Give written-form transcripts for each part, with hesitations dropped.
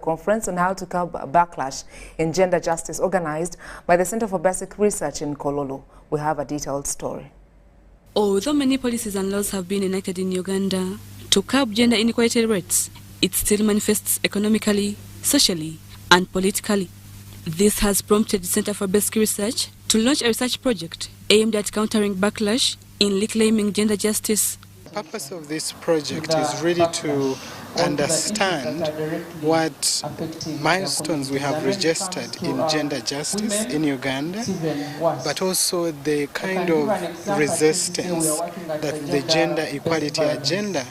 Conference on how to curb backlash in gender justice organized by the Center for Basic Research in Kololo. We have a detailed story. Although many policies and laws have been enacted in Uganda to curb gender inequality rates, it still manifests economically, socially, and politically. This has prompted the Center for Basic Research to launch a research project aimed at countering backlash in reclaiming gender justice. The purpose of this project is really to understand what milestones we have registered in gender justice in Uganda, but also the kind of resistance that the gender equality agenda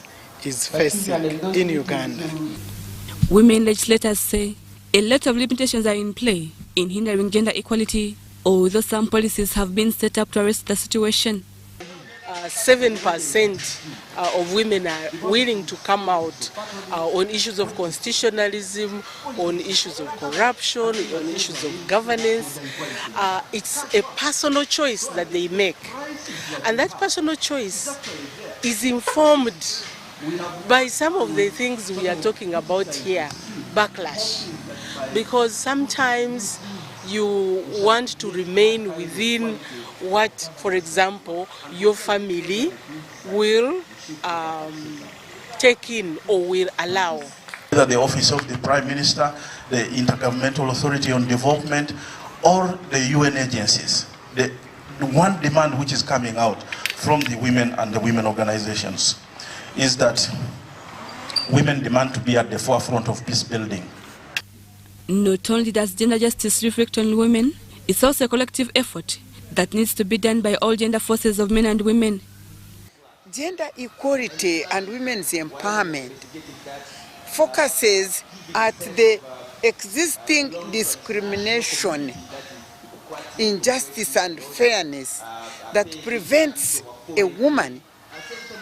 is facing in Uganda. Women legislators say a lot of limitations are in play in hindering gender equality, although some policies have been set up to arrest the situation. 7% of women are willing to come out on issues of constitutionalism, on issues of corruption, on issues of governance. It's a personal choice that they make. And that personal choice is informed by some of the things we are talking about here, backlash. Because sometimes you want to remain within what, for example, your family will take in or will allow. Either the office of the Prime Minister, the Intergovernmental Authority on Development, or the UN agencies. The one demand which is coming out from the women and the women organizations is that women demand to be at the forefront of peace building. Not only does gender justice reflect on women, it's also a collective effort that needs to be done by all gender forces of men and women. Gender equality and women's empowerment focuses at the existing discrimination, injustice and fairness that prevents a woman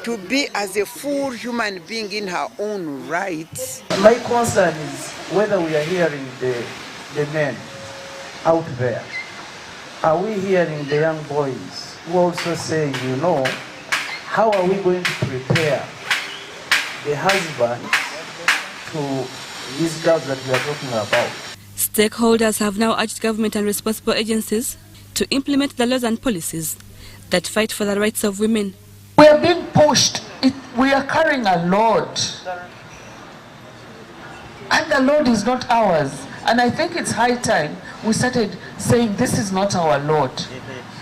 to be as a full human being in her own rights. My concern is whether we are hearing the men out there. Are we hearing the young boys who also say, you know, how are we going to prepare the husband to these girls that we are talking about? Stakeholders have now urged government and responsible agencies to implement the laws and policies that fight for the rights of women. We are being pushed. We are carrying a load. And the load is not ours. And I think it's high time we started saying this is not our load.